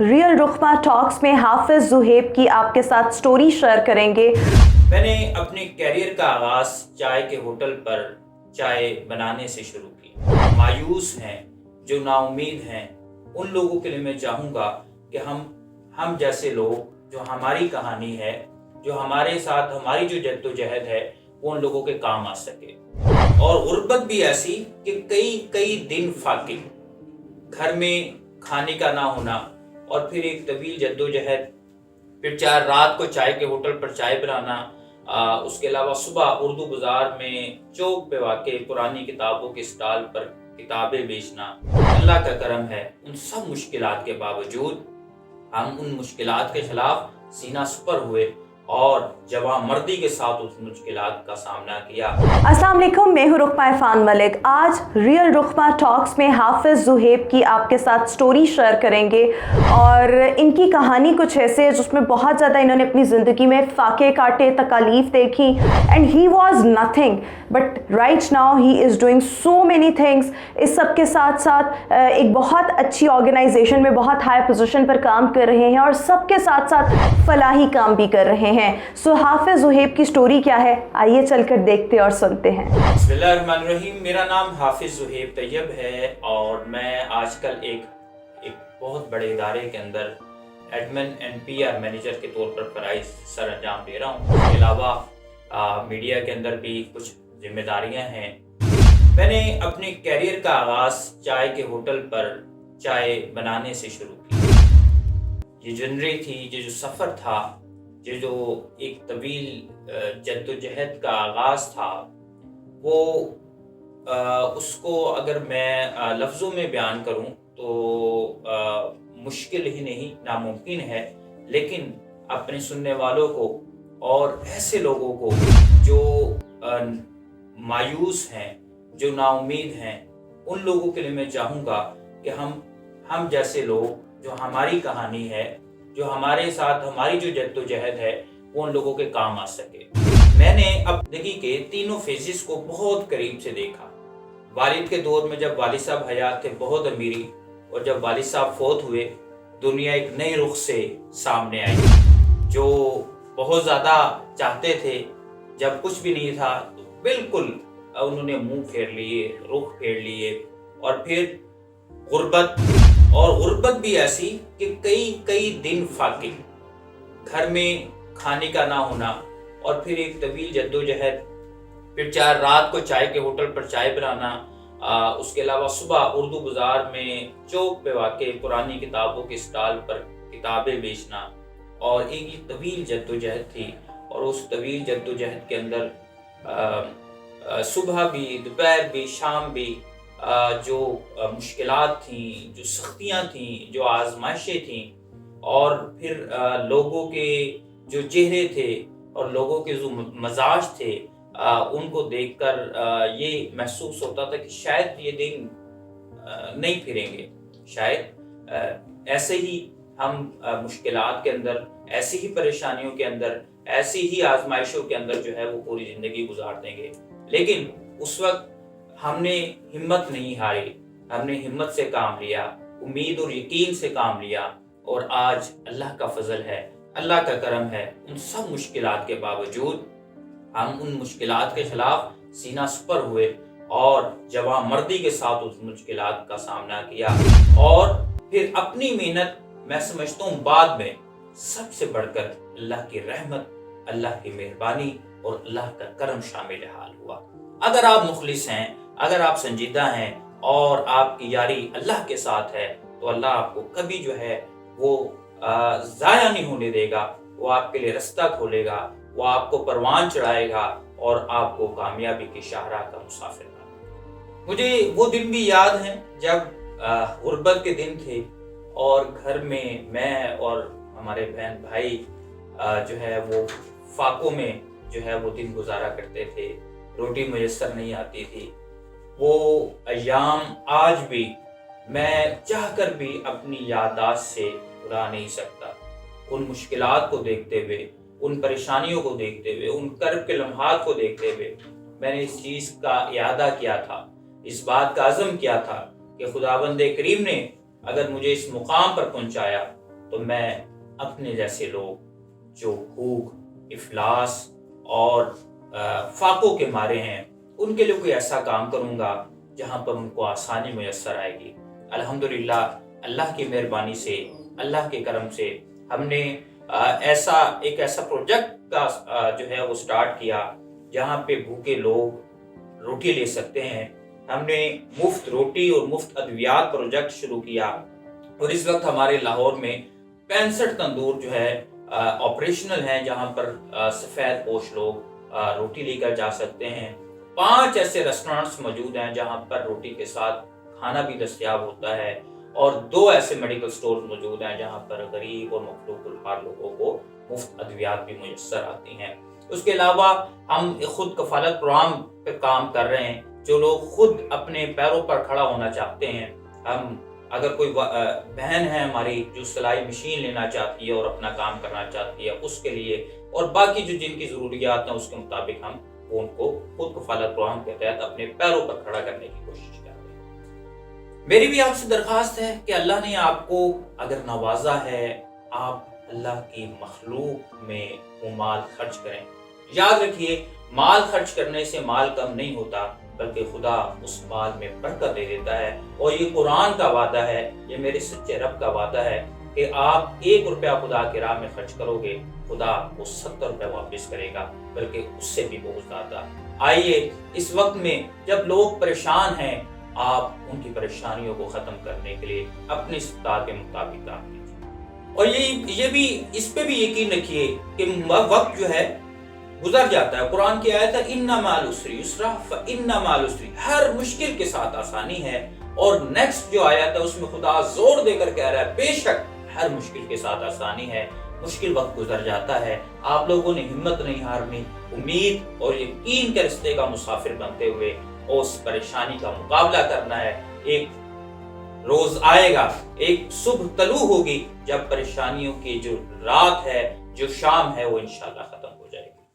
Real रुखमा talks में हाफिज ज़ुहैब की आपके साथ स्टोरी शेयर करेंगे। मैंने अपने कैरियर का आगाज़ चाय के होटल पर चाय बनाने से शुरू की। मायूस हैं, जो नाउम्मीद हैं, उन लोगों के लिए मैं चाहूँगा कि हम जैसे लोग, जो हमारी कहानी है, जो हमारे साथ हमारी जो जद्दोजहद है, वो उन लोगों के काम आ सके। और गुर्बत भी ऐसी कि कई कई दिन फाके, घर में खाने का ना होना, और फिर एक तवील जद्दोजहद, फिर 4 रात को चाय के होटल पर चाय बनाना, उसके अलावा सुबह उर्दू बाजार में चौक पे वाक़े पुरानी किताबों के स्टॉल पर किताबें बेचना। अल्लाह का करम है, उन सब मुश्किलात के बावजूद हम उन मुश्किलात के खिलाफ सीना सुपर हुए और जवां मर्दी के साथ उस मुश्किलात का सामना किया। अस्सलाम वालेकुम, मैं हूँ रुखमा इरफान मलिक। आज रियल रुखमा टॉक्स में हाफिज ज़ुहैब की आपके साथ स्टोरी शेयर करेंगे और इनकी कहानी कुछ ऐसे है जिसमें बहुत ज़्यादा इन्होंने अपनी ज़िंदगी में फाके काटे, तकालीफ देखी, and he was nothing but right now he is doing so many things. इस सब के साथ साथ एक बहुत अच्छी ऑर्गेनाइजेशन में बहुत हाई पोजीशन पर काम कर रहे हैं और सबके साथ साथ फलाही काम भी कर रहे हैं। सो हाफिज ज़ुहैब की स्टोरी क्या है, आइए चलकर देखते और सुनते हैं। बिस्मिल्लाहिर्रहमानिर्रहीम। मेरा नाम हाफिज ज़ुहैब तैयब है और मैं आजकल एक बहुत बड़े इदारे के अंदर एडमिन एंड PR मैनेजर के तौर पर फराइज़ सर अंजाम दे रहा हूँ। इसके अलावा मीडिया के अंदर भी कुछ जिम्मेदारियां हैं। मैंने अपने कैरियर का आगाज़ चाय के होटल पर चाय बनाने से शुरू की। ये जर्नी थी, ये जो सफ़र था, ये जो एक तवील जद्दोजहद का आगाज़ था, वो उसको अगर मैं लफ्ज़ों में बयान करूं तो मुश्किल ही नहीं, नामुमकिन है। लेकिन अपने सुनने वालों को और ऐसे लोगों को जो मायूस हैं, जो नाउम्मीद हैं, उन लोगों के लिए मैं चाहूँगा कि हम जैसे लोग, जो हमारी कहानी है, जो हमारे साथ हमारी जो जद्दोजहद है, वो उन लोगों के काम आ सके। मैंने अब ज़िंदगी के तीनों फेजेस को बहुत करीब से देखा। वालिद के दौर में जब वालिद साहब हयात थे, बहुत अमीरी, और जब वालिद साहब फोत हुए, दुनिया एक नए रुख से सामने आई। जो बहुत ज़्यादा चाहते थे, जब कुछ भी नहीं था तो बिल्कुल उन्होंने मुंह फेर लिए, रुख फेर लिए, और फिर गुर्बत भी ऐसी कि कई कई दिन फाके, घर में खाने का ना होना, और फिर एक तवील जद्दोजहद, फिर 4 रात को चाय के होटल पर चाय बनाना, उसके अलावा सुबह उर्दू बाजार में चौक पे वाक़े पुरानी किताबों के स्टॉल पर किताबें बेचना, और एक तवील जद्दोजहद थी। और उस तवील जद्दोजहद के अंदर सुबह भी, दोपहर भी, शाम भी जो मुश्किलात थीं, जो सख्तियाँ थीं, जो आजमाइशें थीं, और फिर लोगों के जो चेहरे थे और लोगों के जो मजाज थे, उनको देखकर ये महसूस होता था कि शायद ये दिन नहीं फिरेंगे। शायद ऐसे ही हम मुश्किलात के अंदर, ऐसी ही परेशानियों के अंदर, ऐसी ही आजमाइशों के अंदर जो है वो पूरी ज़िंदगी गुजार देंगे। लेकिन उस वक्त हमने हिम्मत नहीं हारी, हमने हिम्मत से काम लिया, उम्मीद और यकीन से काम लिया, और आज अल्लाह का फजल है, अल्लाह का करम है, उन सब मुश्किलात के बावजूद हम उन मुश्किलात के खिलाफ सीना सुपर हुए और जवां मर्दी के साथ उस मुश्किलात का सामना किया। और फिर अपनी मेहनत, मैं समझता हूँ बाद में सबसे बढ़कर अल्लाह की रहमत, अल्लाह की मेहरबानी और अल्लाह का करम शामिल हाल हुआ। अगर आप मुखलिस हैं, अगर आप संजीदा हैं और आपकी यारी अल्लाह के साथ है, तो अल्लाह आपको कभी जो है वो ज़ाया नहीं होने देगा। वो आपके लिए रास्ता खोलेगा, वो आपको परवान चढ़ाएगा और आपको कामयाबी की शाहराह का मुसाफिर बनाएगा। मुझे वो दिन भी याद हैं जब गुर्बत के दिन थे और घर में मैं और हमारे बहन भाई जो है वो फाकों में जो है वो दिन गुजारा करते थे। रोटी मुयस्सर नहीं आती थी। वो अय्याम आज भी मैं चाहकर भी अपनी याददाश्त से भुला नहीं सकता। उन मुश्किलात को देखते हुए, उन परेशानियों को देखते हुए, उन कर्ब के लम्हात को देखते हुए मैंने इस चीज़ का इरादा किया था, इस बात का अज़म किया था कि खुदावंद करीम ने अगर मुझे इस मुकाम पर पहुंचाया تو میں اپنے جیسے لوگ جو بھوک، افلاس اور فاقوں کے مارے ہیں ان کے لیے کوئی ایسا کام کروں گا جہاں پر ان کو آسانی میسر آئے گی۔ الحمدللہ اللہ کی مہربانی سے، اللہ کے کرم سے ہم نے ایک ایسا پروجیکٹ کا جو ہے وہ سٹارٹ کیا جہاں پہ بھوکے لوگ روٹی لے سکتے ہیں۔ ہم نے مفت روٹی اور مفت ادویات پروجیکٹ شروع کیا اور اس وقت ہمارے لاہور میں 65 تندور جو ہے آپریشنل ہیں جہاں پر سفید پوش لوگ روٹی لے کر جا سکتے ہیں۔ 5 ایسے ریسٹورانٹس موجود ہیں جہاں پر روٹی کے ساتھ کھانا بھی دستیاب ہوتا ہے اور 2 ایسے میڈیکل سٹور موجود ہیں جہاں پر غریب اور مخلوق الحال لوگوں کو مفت ادویات بھی میسر آتی ہیں۔ اس کے علاوہ ہم خود کفالت پروگرام پہ کام کر رہے ہیں، جو لوگ خود اپنے پیروں پر کھڑا ہونا چاہتے ہیں۔ ہم اگر کوئی بہن ہے ہماری جو سلائی مشین لینا چاہتی ہے اور اپنا کام کرنا چاہتی ہے اس کے لیے، اور باقی جو جن کی ضروریات ہیں اس کے مطابق ہم ان کو خود کفالت پروگرام کے تحت اپنے پیروں پر کھڑا کرنے کی کوشش کر رہے ہیں۔ میری بھی آپ سے درخواست ہے کہ اللہ نے آپ کو اگر نوازا ہے، آپ اللہ کی مخلوق میں وہ مال خرچ کریں۔ یاد رکھیے، مال خرچ کرنے سے مال کم نہیں ہوتا، بلکہ خدا اس مال میں برکت دے دیتا ہے، اور یہ قرآن کا وعدہ ہے، یہ میرے سچے رب کا وعدہ ہے کہ آپ 1 روپیہ خدا کی راہ میں خرچ کرو گے، خدا وہ 70 روپے واپس کرے گا، بلکہ اس سے بھی بہت زیادہ۔ آئیے اس وقت میں جب لوگ پریشان ہیں، آپ ان کی پریشانیوں کو ختم کرنے کے لیے اپنی استطاعت کے مطابق کام کیجیے، اور یہ بھی اس پہ بھی یقین رکھیے کہ وقت جو ہے گزر جاتا ہے۔ قرآن کی آیت ہے اِنَّ مَعَ الْعُسْرِ يُسْرًا فَإِنَّ مَعَ الْعُسْرِ، ہر مشکل کے ساتھ آسانی ہے۔ اور نیکسٹ جو آیت ہے اس میں خدا زور دے کر کہہ رہا ہے بے شک ہر مشکل کے ساتھ آسانی ہے۔ مشکل وقت گزر جاتا ہے، آپ لوگوں نے ہمت نہیں ہارنی، امید اور یقین کے رستے کا مسافر بنتے ہوئے اس پریشانی کا مقابلہ کرنا ہے۔ ایک روز آئے گا، ایک صبح طلوع ہوگی جب پریشانیوں کی جو رات ہے، جو شام ہے، وہ انشاءاللہ ختم ہو جائے گی۔